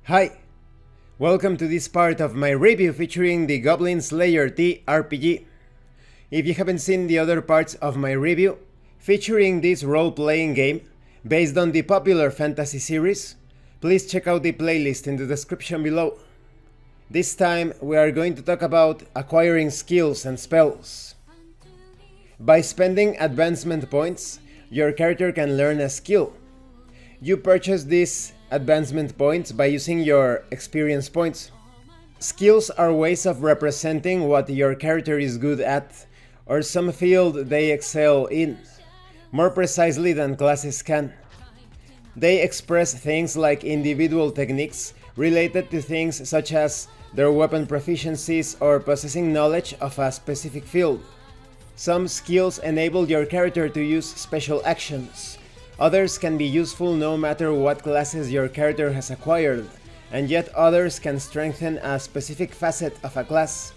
Hi! Welcome to this part of my review featuring the Goblin Slayer TRPG. If you haven't seen the other parts of my review, featuring this role-playing game based on the popular fantasy series, please check out the playlist in the description below. This time we are going to talk about acquiring skills and spells. By spending advancement points, your character can learn a skill. You purchase these advancement points by using your experience points. Skills are ways of representing what your character is good at, or some field they excel in, more precisely than classes can. They express things like individual techniques related to things such as their weapon proficiencies or possessing knowledge of a specific field. Some skills enable your character to use special actions. Others can be useful no matter what classes your character has acquired, and yet others can strengthen a specific facet of a class.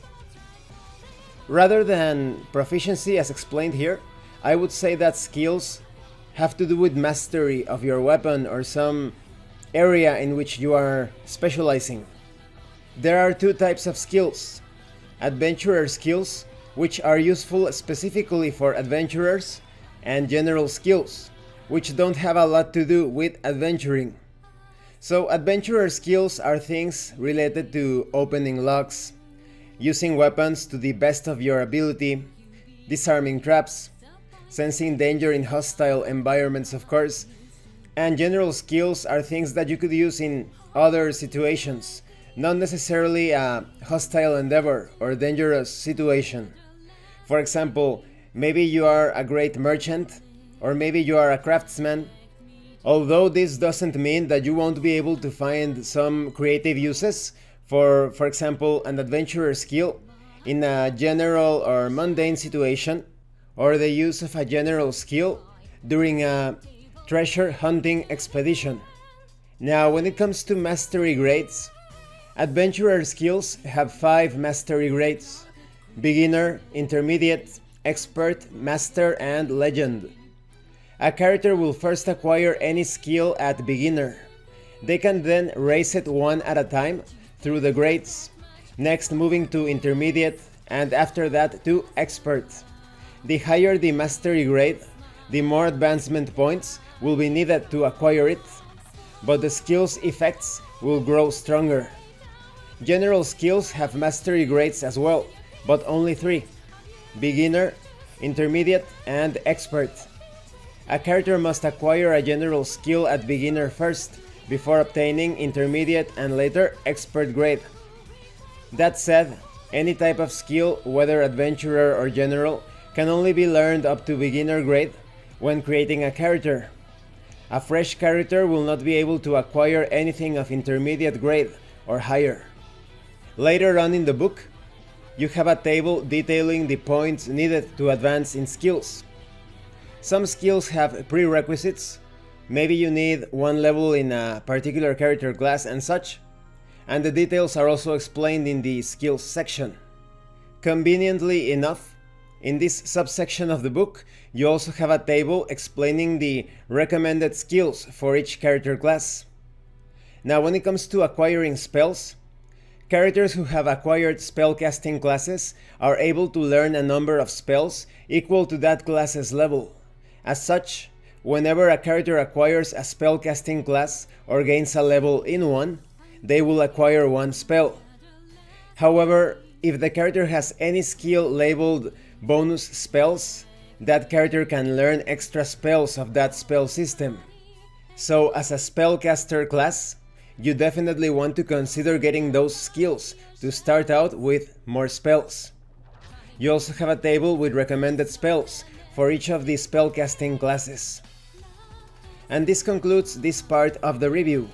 Rather than proficiency as explained here, I would say that skills have to do with mastery of your weapon or some area in which you are specializing. There are two types of skills: adventurer skills, which are useful specifically for adventurers, and general skills, which don't have a lot to do with adventuring. So adventurer skills are things related to opening locks, using weapons to the best of your ability, disarming traps, sensing danger in hostile environments of course, and general skills are things that you could use in other situations, not necessarily a hostile endeavor or dangerous situation. For example, maybe you are a great merchant, or maybe you are a craftsman. Although this doesn't mean that you won't be able to find some creative uses for example, an adventurer skill in a general or mundane situation, or the use of a general skill during a treasure hunting expedition. Now, when it comes to mastery grades, adventurer skills have 5 mastery grades: beginner, intermediate, expert, master, and legend. A character will first acquire any skill at beginner. They can then raise it one at a time through the grades, next moving to intermediate, and after that to expert. The higher the mastery grade, the more advancement points will be needed to acquire it, but the skill's effects will grow stronger. General skills have mastery grades as well, but only 3: beginner, intermediate, and expert. A character must acquire a general skill at beginner first, before obtaining intermediate and later expert grade. That said, any type of skill, whether adventurer or general, can only be learned up to beginner grade when creating a character. A fresh character will not be able to acquire anything of intermediate grade or higher. Later on in the book, you have a table detailing the points needed to advance in skills. Some skills have prerequisites. Maybe you need 1 level in a particular character class and such, and the details are also explained in the skills section. Conveniently enough, in this subsection of the book, you also have a table explaining the recommended skills for each character class. Now, when it comes to acquiring spells, characters who have acquired spellcasting classes are able to learn a number of spells equal to that class's level. As such, whenever a character acquires a spellcasting class or gains a level in one, they will acquire 1 spell. However, if the character has any skill labeled bonus spells, that character can learn extra spells of that spell system. So as a spellcaster class, you definitely want to consider getting those skills to start out with more spells. You also have a table with recommended spells for each of the spellcasting classes. And this concludes this part of the review.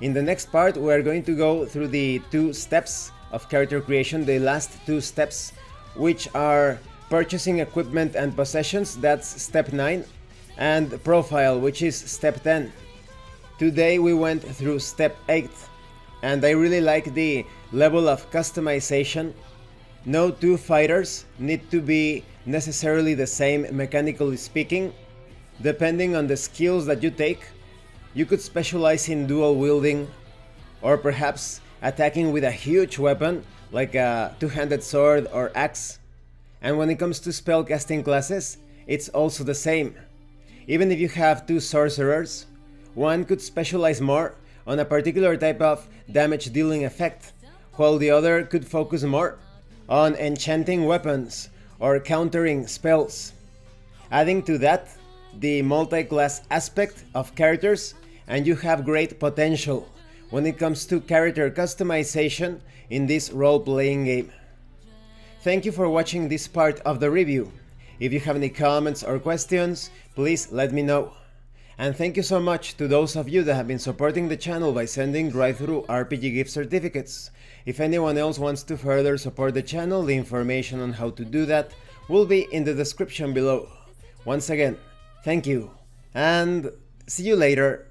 In the next part, we are going to go through the 2 steps of character creation, the last 2 steps, which are purchasing equipment and possessions, that's step 9, and profile, which is step 10. Today we went through step 8, and I really like the level of customization. No 2 fighters need to be necessarily the same mechanically speaking. Depending on the skills that you take, you could specialize in dual wielding, or perhaps attacking with a huge weapon like a two-handed sword or axe. And when it comes to spellcasting classes, it's also the same. Even if you have two sorcerers, one could specialize more on a particular type of damage dealing effect, while the other could focus more on enchanting weapons or countering spells. Adding to that the multi-class aspect of characters, and you have great potential when it comes to character customization in this role-playing game. Thank you for watching this part of the review. If you have any comments or questions, please let me know. And thank you so much to those of you that have been supporting the channel by sending drive-thru RPG gift certificates. If anyone else wants to further support the channel, the information on how to do that will be in the description below. Once again, thank you, and see you later.